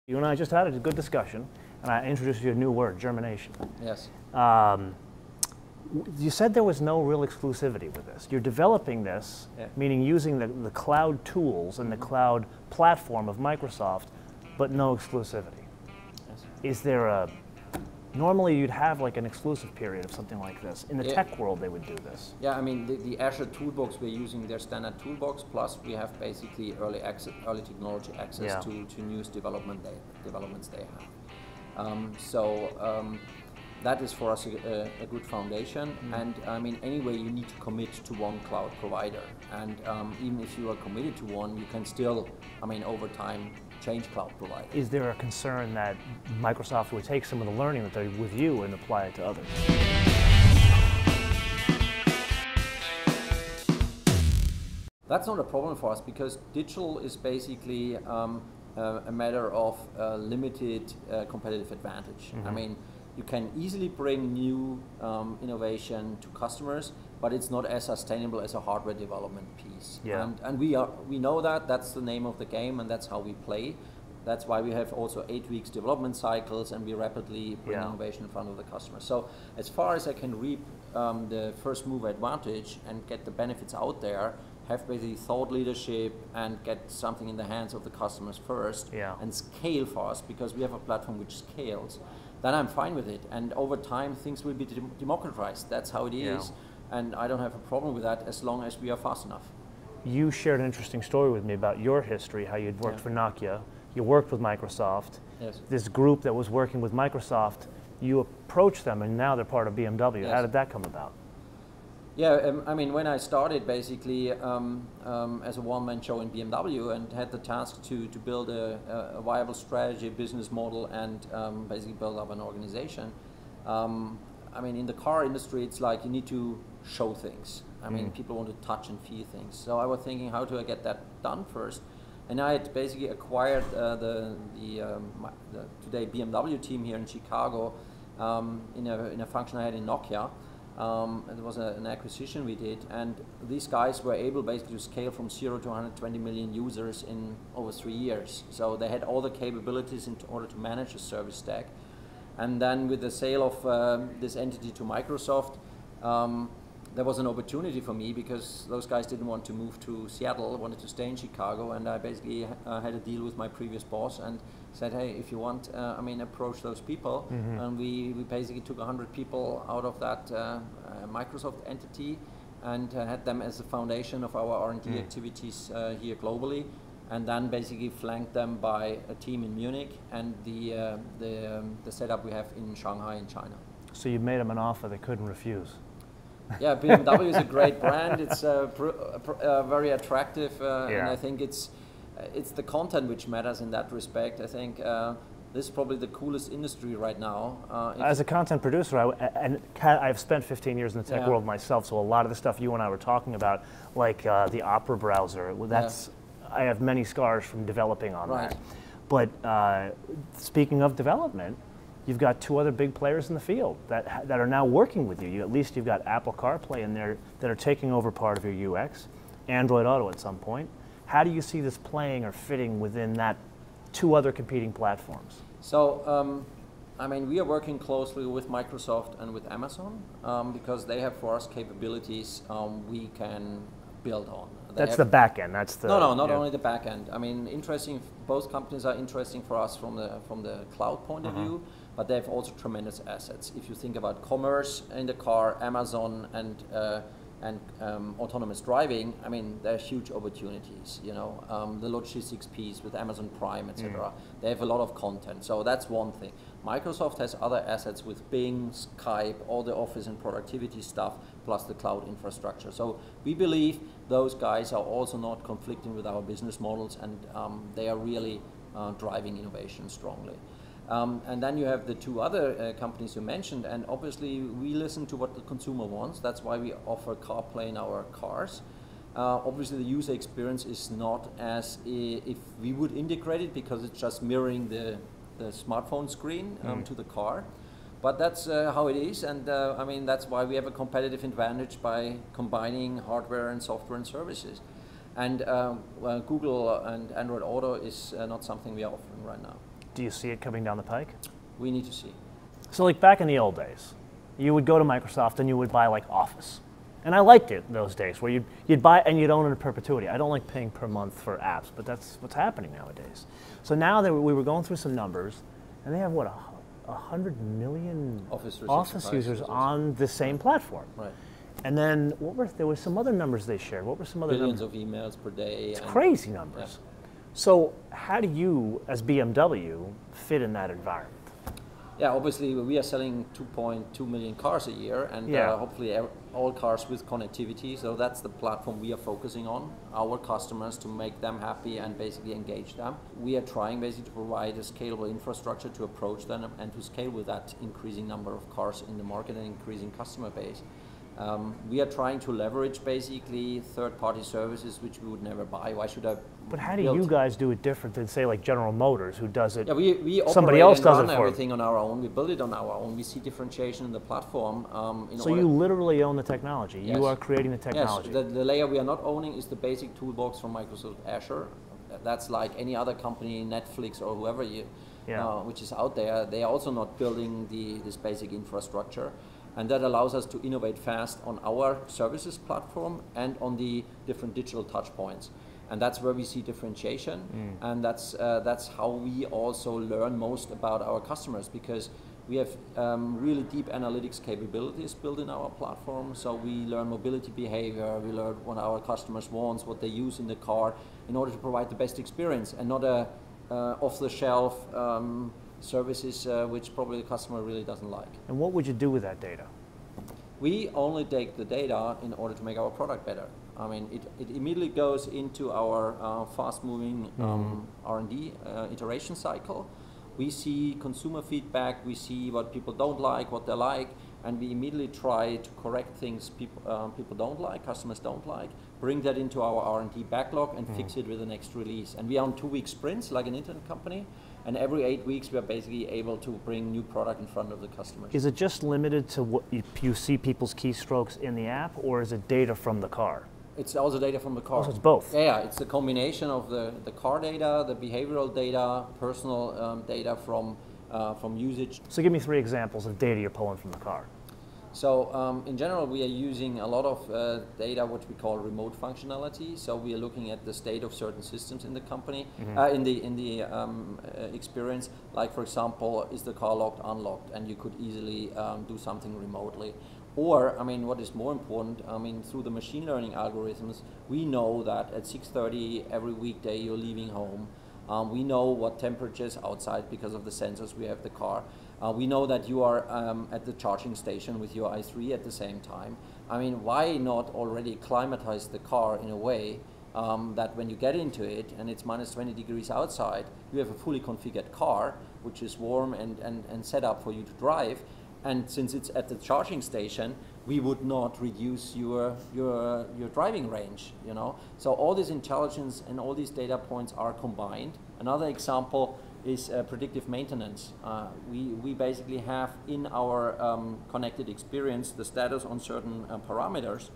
You and I just had a good discussion, and I introduced you to a new word, germination. Yes. You said there was no real exclusivity with this. You're developing this, meaning using the cloud tools and the cloud platform of Microsoft, but no exclusivity. Yes. Is there a, normally you'd have like an exclusive period of something like this. In the tech world, they would do this. Yeah, I mean, the Azure toolbox, we're using their standard toolbox, plus we have basically early technology access to newest developments they have. That is for us a good foundation. And I mean, anyway, you need to commit to one cloud provider. And even if you are committed to one, you can still, I mean, over time, change cloud provider. Is there a concern that Microsoft would take some of the learning that they're with you and apply it to others? That's not a problem for us because digital is basically a matter of limited competitive advantage. I mean, you can easily bring new innovation to customers, but it's not as sustainable as a hardware development piece. Yeah. And we know that, that's the name of the game, and that's how we play. That's why we have also 8 weeks development cycles, and we rapidly bring innovation in front of the customer. So as far as I can reap the first mover advantage and get the benefits out there, have basically thought leadership and get something in the hands of the customers first and scale for us, because we have a platform which scales, then I'm fine with it. And over time, things will be democratized. That's how it is. And I don't have a problem with that as long as we are fast enough. You shared an interesting story with me about your history, how you'd worked for Nokia. You worked with Microsoft. Yes. This group that was working with Microsoft, you approached them and now they're part of BMW. Yes. How did that come about? Yeah, I mean, when I started basically as a one-man show in BMW and had the task to build a viable strategy, business model, and basically build up an organization. I mean, in the car industry, it's like you need to show things. I mean, people want to touch and feel things. So I was thinking, how do I get that done first? And I had basically acquired the today BMW team here in Chicago in a function I had in Nokia. It was an acquisition we did, and these guys were able basically to scale from 0 to 120 million users in over 3 years. So they had all the capabilities in order to manage a service stack. And then with the sale of this entity to Microsoft, there was an opportunity for me because those guys didn't want to move to Seattle, wanted to stay in Chicago, and I basically had a deal with my previous boss and said, hey, if you want, I mean, approach those people. And we basically took 100 people out of that Microsoft entity and had them as the foundation of our R&D activities here globally, and then basically flanked them by a team in Munich and the setup we have in Shanghai in China. So you made them an offer they couldn't refuse. Yeah, BMW is a great brand. It's very attractive, and I think it's the content which matters in that respect. I think this is probably the coolest industry right now. As a content producer, I've spent 15 years in the tech world myself, so a lot of the stuff you and I were talking about, like the Opera browser, that's I have many scars from developing on that. But speaking of development, you've got 2 other big players in the field that are now working with you. At least you've got Apple CarPlay in there that are taking over part of your UX, Android Auto at some point. How do you see this playing or fitting within that 2 other competing platforms? So, I mean, we are working closely with Microsoft and with Amazon because they have for us capabilities we can build on. That's the back end. That's the not only the back end. I mean, interesting. Both companies are interesting for us from the cloud point of view, but they have also tremendous assets. If you think about commerce in the car, Amazon and autonomous driving, I mean, there are huge opportunities. You know, the logistics piece with Amazon Prime, etc. They have a lot of content, so that's one thing. Microsoft has other assets with Bing, Skype, all the office and productivity stuff, plus the cloud infrastructure. So we believe those guys are also not conflicting with our business models, and they are really driving innovation strongly. And then you have the 2 other companies you mentioned, and obviously we listen to what the consumer wants. That's why we offer CarPlay in our cars. Obviously the user experience is not as if we would integrate it, because it's just mirroring the smartphone screen to the car. But that's how it is, and I mean, that's why we have a competitive advantage by combining hardware and software and services. And Google and Android Auto is not something we are offering right now. Do you see it coming down the pike? We need to see. So like back in the old days, you would go to Microsoft and you would buy like Office. And I liked it those days where you'd buy and you'd own it in perpetuity. I don't like paying per month for apps, but that's what's happening nowadays. So now that we were going through some numbers, and they have what, 100 million Office users on the same platform. Right. And then there were some other numbers they shared. What were some other Billions numbers? of emails per day. It's crazy numbers. Yeah. So how do you, as BMW, fit in that environment? Yeah, obviously we are selling 2.2 million cars a year, and hopefully all cars with connectivity. So that's the platform we are focusing on, our customers, to make them happy and basically engage them. We are trying basically to provide a scalable infrastructure to approach them and to scale with that increasing number of cars in the market and increasing customer base. We are trying to leverage basically third-party services which we would never buy. Why should I? But how do you guys do it different than, say, like General Motors, who does it? Yeah, we somebody else does it for everything on our own. We build it on our own. We see differentiation in the platform. So you literally own the technology. Yes. You are creating the technology. Yes, the layer we are not owning is the basic toolbox from Microsoft Azure. That's like any other company, Netflix or whoever which is out there. They are also not building this basic infrastructure. And that allows us to innovate fast on our services platform and on the different digital touch points. And that's where we see differentiation. And that's how we also learn most about our customers, because we have really deep analytics capabilities built in our platform. So we learn mobility behavior, we learn what our customers want, what they use in the car in order to provide the best experience, and not a off-the-shelf services which probably the customer really doesn't like. And what would you do with that data? We only take the data in order to make our product better. I mean, it immediately goes into our fast-moving R&D iteration cycle. We see consumer feedback, we see what people don't like, what they like, and we immediately try to correct things people don't like, customers don't like, bring that into our R&D backlog and fix it with the next release. And we are on 2-week sprints like an internet company, and every 8 weeks we are basically able to bring new product in front of the customers. Is it just limited to what you see people's keystrokes in the app, or is it data from the car? It's also data from the car. So it's both? Yeah, it's a combination of the car data, the behavioral data, personal data from usage. So give me 3 examples of data you're pulling from the car. So in general, we are using a lot of data which we call remote functionality. So we are looking at the state of certain systems in the company, in the experience. Like, for example, is the car locked, unlocked, and you could easily do something remotely. Or, I mean, what is more important, I mean, through the machine learning algorithms, we know that at 6:30 every weekday you're leaving home. We know what temperatures outside because of the sensors we have the car. We know that you are at the charging station with your i3 at the same time. I mean, why not already climatize the car in a way that when you get into it and it's minus 20 degrees outside, you have a fully configured car, which is warm and set up for you to drive. And since it's at the charging station, we would not reduce your driving range, you know. So all this intelligence and all these data points are combined. Another example is predictive maintenance. We basically have in our connected experience the status on certain parameters.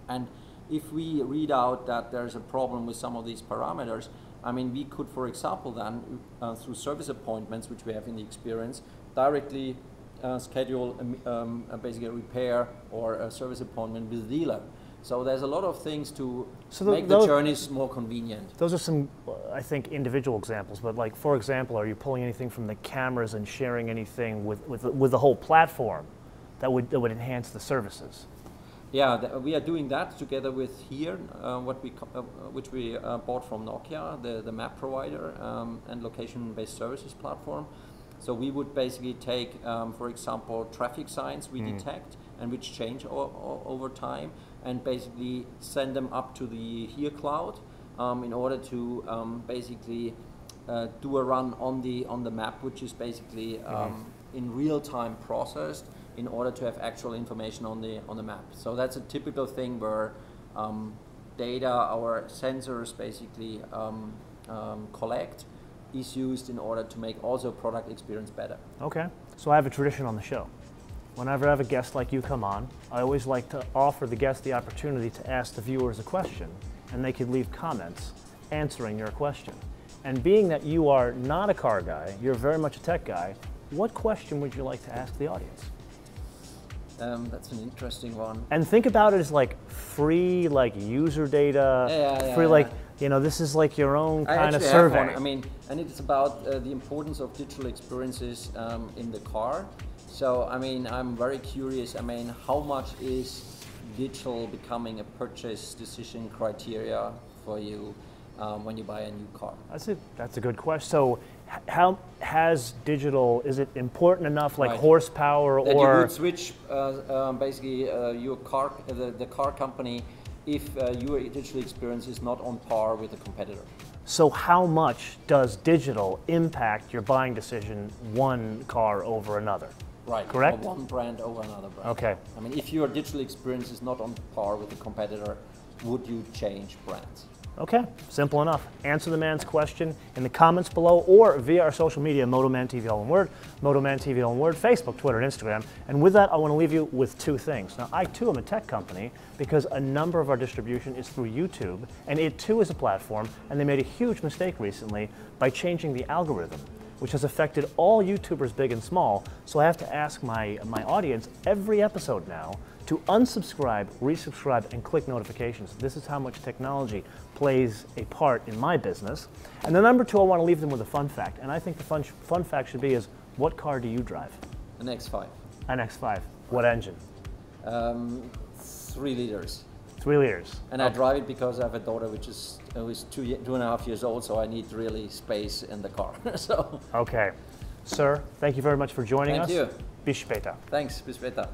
And if we read out that there's a problem with some of these parameters, I mean, we could, for example, then through service appointments, which we have in the experience, directly schedule basically a repair or a service appointment with the dealer. So there's a lot of things to make the journeys more convenient. Those are some, I think, individual examples. But like, for example, are you pulling anything from the cameras and sharing anything with the whole platform that would enhance the services? Yeah, we are doing that together with here, which we bought from Nokia, the map provider and location-based services platform. So we would basically take, for example, traffic signs we detect and which change over time, and basically send them up to the HERE cloud in order to basically do a run on the map, which is basically in real time processed in order to have actual information on the map. So that's a typical thing where data our sensors basically collect is used in order to make also product experience better. Okay, so I have a tradition on the show. Whenever I have a guest like you come on, I always like to offer the guest the opportunity to ask the viewers a question, and they could leave comments answering your question. And being that you are not a car guy, you're very much a tech guy, what question would you like to ask the audience? That's an interesting one. And think about it as like free, like user data, free, like, you know, this is like your own kind of survey. Have one. I mean, and it's about the importance of digital experiences in the car. So, I mean, I'm very curious. I mean, how much is digital becoming a purchase decision criteria for you when you buy a new car? That's a good question. So, how has digital? Is it important enough, like right. horsepower, that or you would switch basically your car, the car company, if your digital experience is not on par with a competitor? So, how much does digital impact your buying decision, one car over another? Right. Correct. Or one brand over another brand. Okay. I mean, if your digital experience is not on par with a competitor, would you change brands? Okay, simple enough. Answer the man's question in the comments below or via our social media, MotoManTV all in word, MotoManTV all in word, Facebook, Twitter, and Instagram. And with that, I want to leave you with two things. Now, I too am a tech company because a number of our distribution is through YouTube, and it too is a platform, and they made a huge mistake recently by changing the algorithm, which has affected all YouTubers, big and small. So I have to ask my audience every episode now to unsubscribe, resubscribe, and click notifications. This is how much technology plays a part in my business. And then number two, I want to leave them with a fun fact. And I think the fun fact should be is, what car do you drive? An X5. An X5. What engine? 3 liters. 3 liters. And I drive it because I have a daughter which is 2.5 years old, so I need really space in the car. So. Okay. Sir, thank you very much for joining us. Thank you. Bis später. Thanks. Bis später.